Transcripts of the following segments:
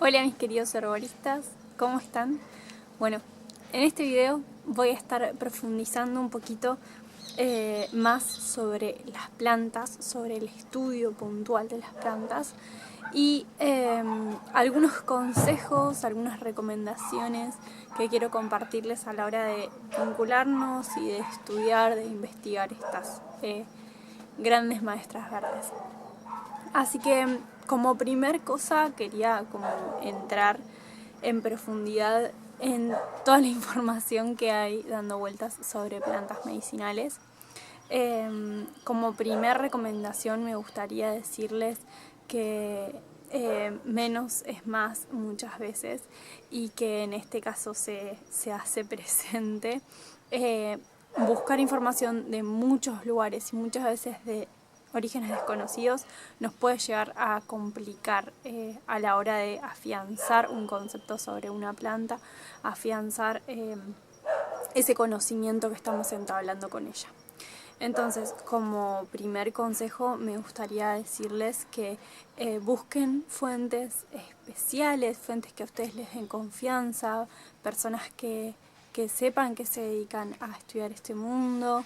Hola mis queridos herboristas, ¿cómo están? Bueno, en este video voy a estar profundizando un poquito más sobre las plantas, sobre el estudio puntual de las plantas y algunos consejos, algunas recomendaciones que quiero compartirles a la hora de vincularnos y de estudiar, de investigar estas grandes maestras verdes. Así que como primer cosa quería como entrar en profundidad en toda la información que hay dando vueltas sobre plantas medicinales. Como primer recomendación me gustaría decirles que menos es más muchas veces y que en este caso se hace presente. Buscar información de muchos lugares y muchas veces de orígenes desconocidos nos puede llegar a complicar a la hora de afianzar un concepto sobre una planta, afianzar ese conocimiento que estamos entablando con ella. Entonces, como primer consejo, me gustaría decirles que busquen fuentes especiales, fuentes que a ustedes les den confianza, personas que sepan que se dedican a estudiar este mundo.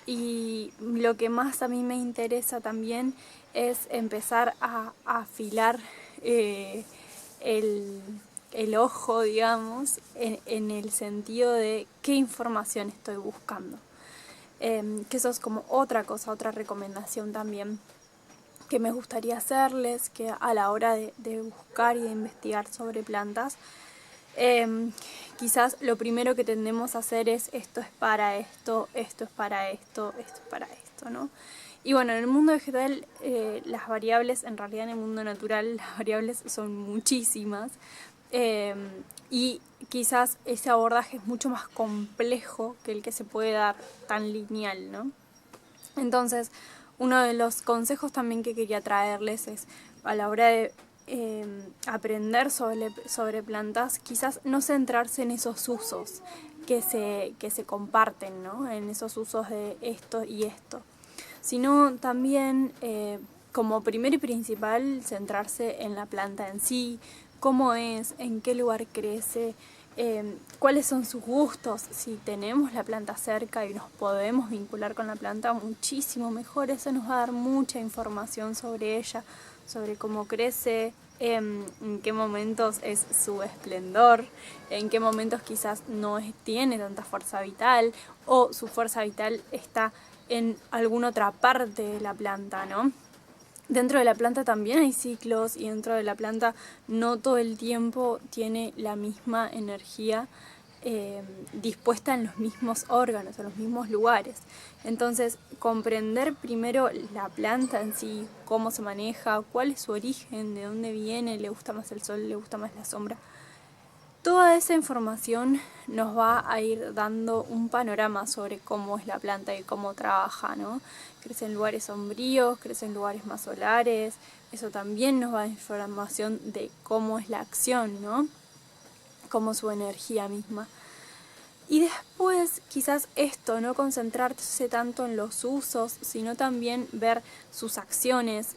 Y lo que más a mí me interesa también es empezar a afilar el ojo, digamos, en el sentido de qué información estoy buscando. Que eso es como otra cosa, otra recomendación también que me gustaría hacerles, que a la hora de buscar y de investigar sobre plantas, quizás lo primero que tendemos a hacer es esto es para esto, esto es para esto, esto es para esto, ¿no? Y bueno, en el mundo vegetal las variables, en realidad en el mundo natural las variables son muchísimas, y quizás ese abordaje es mucho más complejo que el que se puede dar tan lineal, ¿no? Entonces, uno de los consejos también que quería traerles es a la hora de aprender sobre plantas, quizás no centrarse en esos usos que se comparten, ¿no? En esos usos de esto y esto, sino también como primero y principal centrarse en la planta en sí, cómo es, en qué lugar crece, cuáles son sus gustos. Si tenemos la planta cerca y nos podemos vincular con la planta, muchísimo mejor. Eso nos va a dar mucha información sobre ella, sobre cómo crece, en qué momentos es su esplendor, en qué momentos quizás no tiene tanta fuerza vital o su fuerza vital está en alguna otra parte de la planta, ¿no? Dentro de la planta también hay ciclos y dentro de la planta no todo el tiempo tiene la misma energía dispuesta en los mismos órganos, en los mismos lugares. Entonces, comprender primero la planta en sí, cómo se maneja, cuál es su origen, de dónde viene, le gusta más el sol, le gusta más la sombra. Toda esa información nos va a ir dando un panorama sobre cómo es la planta y cómo trabaja, ¿no? Crece en lugares sombríos, crece en lugares más solares. Eso también nos va a dar información de cómo es la acción, ¿no? Cómo su energía misma. Y después, quizás esto, no concentrarse tanto en los usos, sino también ver sus acciones.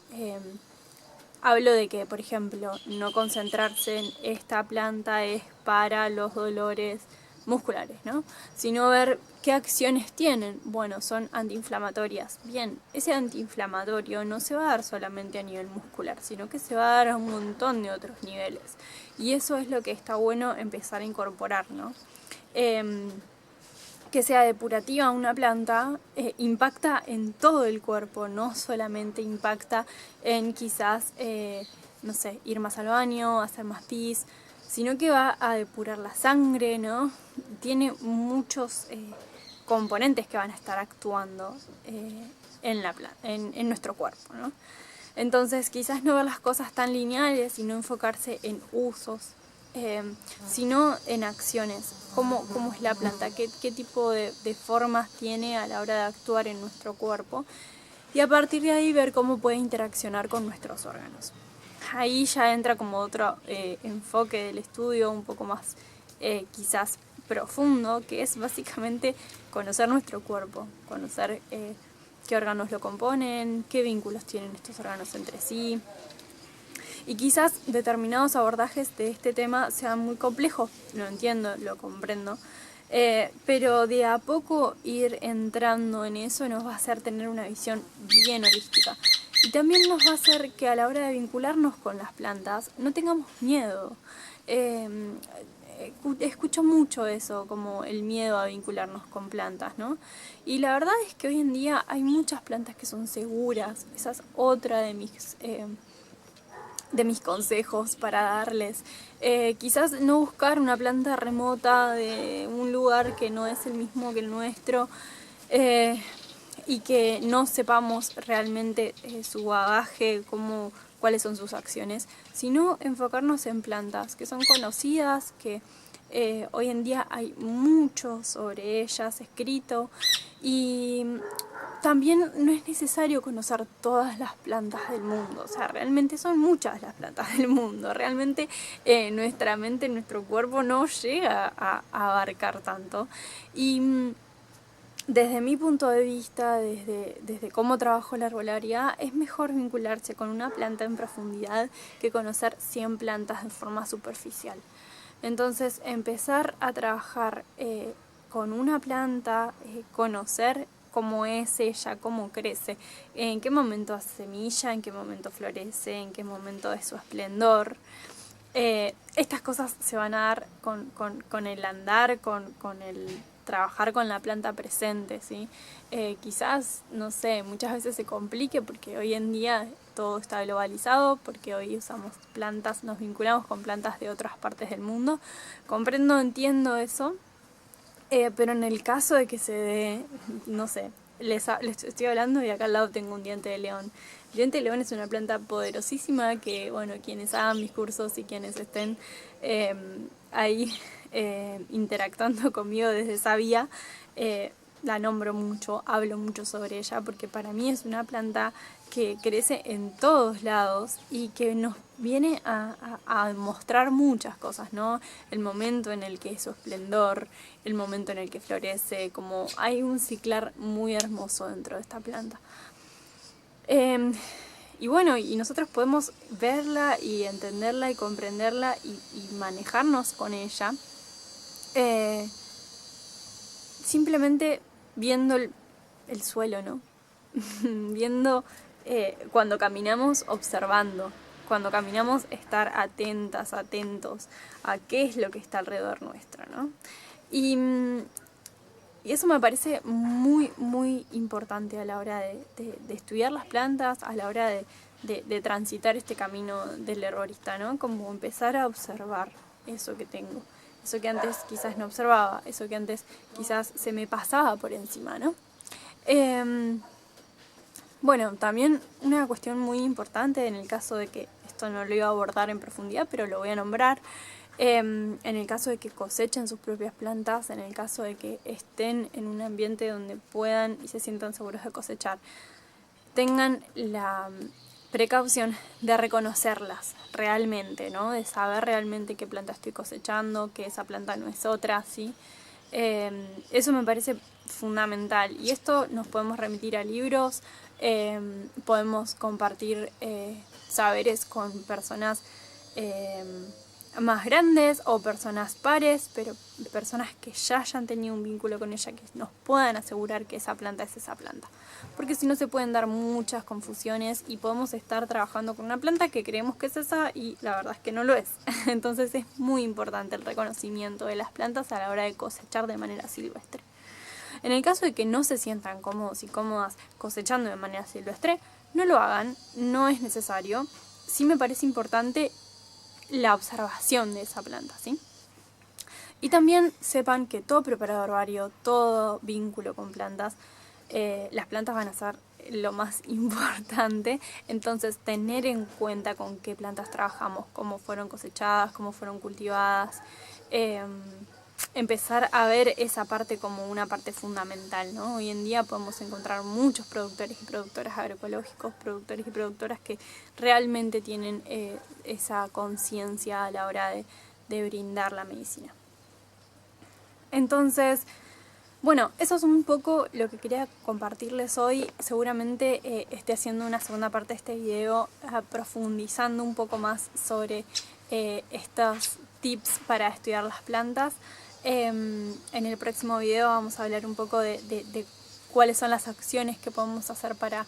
Hablo de que, por ejemplo, no concentrarse en esta planta es para los dolores musculares, ¿no? Sino ver qué acciones tienen. Bueno, son antiinflamatorias. Bien, ese antiinflamatorio no se va a dar solamente a nivel muscular, sino que se va a dar a un montón de otros niveles. Y eso es lo que está bueno empezar a incorporar, ¿no? Que sea depurativa una planta impacta en todo el cuerpo, no solamente impacta en quizás, no sé, ir más al baño, hacer más pis, sino que va a depurar la sangre, ¿no? Tiene muchos componentes que van a estar actuando en nuestro cuerpo, ¿no? Entonces quizás no ver las cosas tan lineales y no enfocarse en usos, sino en acciones. ¿Cómo es la planta? ¿Qué tipo de formas tiene a la hora de actuar en nuestro cuerpo? Y a partir de ahí ver cómo puede interaccionar con nuestros órganos. Ahí ya entra como otro enfoque del estudio un poco más quizás profundo, que es básicamente conocer nuestro cuerpo, conocer qué órganos lo componen, qué vínculos tienen estos órganos entre sí. Y quizás determinados abordajes de este tema sean muy complejos, lo entiendo, lo comprendo, pero de a poco ir entrando en eso nos va a hacer tener una visión bien holística. Y también nos va a hacer que a la hora de vincularnos con las plantas no tengamos miedo. Escucho mucho eso, como el miedo a vincularnos con plantas, ¿no? Y la verdad es que hoy en día hay muchas plantas que son seguras. Esa es otra de mis consejos para darles. Quizás no buscar una planta remota de un lugar que no es el mismo que el nuestro, y que no sepamos realmente su bagaje, cuáles son sus acciones, sino enfocarnos en plantas que son conocidas, que hoy en día hay mucho sobre ellas escrito, y también no es necesario conocer todas las plantas del mundo. O sea, realmente son muchas las plantas del mundo. Realmente nuestra mente, nuestro cuerpo no llega a abarcar tanto. Y desde mi punto de vista, desde cómo trabajo la arbolaria, es mejor vincularse con una planta en profundidad que conocer 100 plantas de forma superficial. Entonces, empezar a trabajar con una planta, conocer cómo es ella, cómo crece, en qué momento hace semilla, en qué momento florece, en qué momento es su esplendor. Estas cosas se van a dar con el andar, con el trabajar con la planta presente, ¿sí? Quizás, no sé, muchas veces se complique porque hoy en día todo está globalizado, porque hoy usamos plantas, nos vinculamos con plantas de otras partes del mundo. Comprendo, entiendo eso, pero en el caso de que se dé, no sé, les estoy hablando y acá al lado tengo un diente de león. El diente de león es una planta poderosísima que, bueno, quienes hagan mis cursos y quienes estén ahí interactuando conmigo desde esa vía, la nombro mucho, hablo mucho sobre ella, porque para mí es una planta que crece en todos lados y que nos viene a mostrar muchas cosas, ¿no? El momento en el que es su esplendor, el momento en el que florece, como hay un ciclar muy hermoso dentro de esta planta. Y bueno, y nosotros podemos verla y entenderla y comprenderla y manejarnos con ella, simplemente viendo el suelo, ¿no? Viendo cuando caminamos, observando. Cuando caminamos, estar atentas, atentos a qué es lo que está alrededor nuestro, ¿no? Y eso me parece muy, muy importante a la hora de estudiar las plantas, a la hora de transitar este camino del herborista, ¿no? Como empezar a observar eso que tengo, eso que antes quizás no observaba, eso que antes quizás se me pasaba por encima, ¿no? Bueno, también una cuestión muy importante en el caso de que esto no lo iba a abordar en profundidad, pero lo voy a nombrar. En el caso de que cosechen sus propias plantas, en el caso de que estén en un ambiente donde puedan y se sientan seguros de cosechar, tengan la precaución de reconocerlas realmente, ¿no? De saber realmente qué planta estoy cosechando, que esa planta no es otra, ¿sí? Eso me parece fundamental. Y esto nos podemos remitir a libros, podemos compartir saberes con personas más grandes o personas pares, pero personas que ya hayan tenido un vínculo con ella, que nos puedan asegurar que esa planta es esa planta. Porque si no se pueden dar muchas confusiones y podemos estar trabajando con una planta que creemos que es esa y la verdad es que no lo es. Entonces es muy importante el reconocimiento de las plantas a la hora de cosechar de manera silvestre. En el caso de que no se sientan cómodos y cómodas cosechando de manera silvestre, no lo hagan, no es necesario. Sí me parece importante la observación de esa planta, ¿sí? Y también sepan que todo preparador herbario, todo vínculo con plantas, las plantas van a ser lo más importante. Entonces tener en cuenta con qué plantas trabajamos, cómo fueron cosechadas, cómo fueron cultivadas, empezar a ver esa parte como una parte fundamental, ¿no? Hoy en día podemos encontrar muchos productores y productoras agroecológicos, productores y productoras que realmente tienen esa conciencia a la hora de brindar la medicina. Entonces, Bueno, eso es un poco lo que quería compartirles hoy. Seguramente esté haciendo una segunda parte de este video profundizando un poco más sobre estos tips para estudiar las plantas. En el próximo video vamos a hablar un poco de cuáles son las acciones que podemos hacer para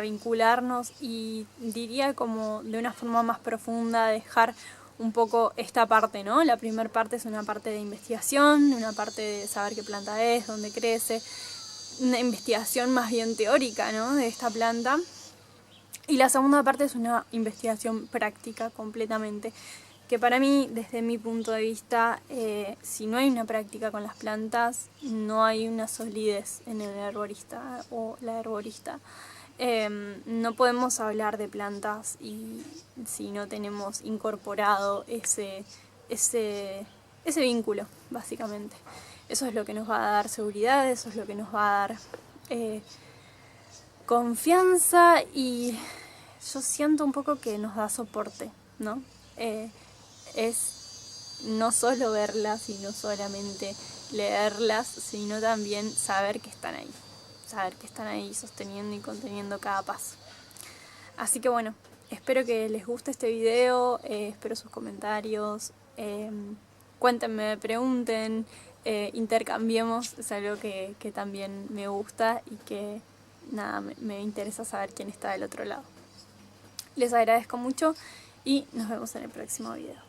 vincularnos, y diría como de una forma más profunda dejar un poco esta parte, ¿no? La primera parte es una parte de investigación, una parte de saber qué planta es, dónde crece, una investigación más bien teórica, ¿no? De esta planta. Y la segunda parte es una investigación práctica completamente, que para mí, desde mi punto de vista, si no hay una práctica con las plantas, no hay una solidez en el herborista o la herborista. No podemos hablar de plantas y si no tenemos incorporado ese vínculo, básicamente. Eso es lo que nos va a dar seguridad, eso es lo que nos va a dar confianza, y yo siento un poco que nos da soporte, ¿no? Es no solo verlas y no solamente leerlas, sino también saber que están ahí. Saber que están ahí sosteniendo y conteniendo cada paso. Así que bueno, espero que les guste este video, espero sus comentarios, cuéntenme, pregunten, intercambiemos, es algo que también me gusta y que nada, me interesa saber quién está del otro lado. Les agradezco mucho y nos vemos en el próximo video.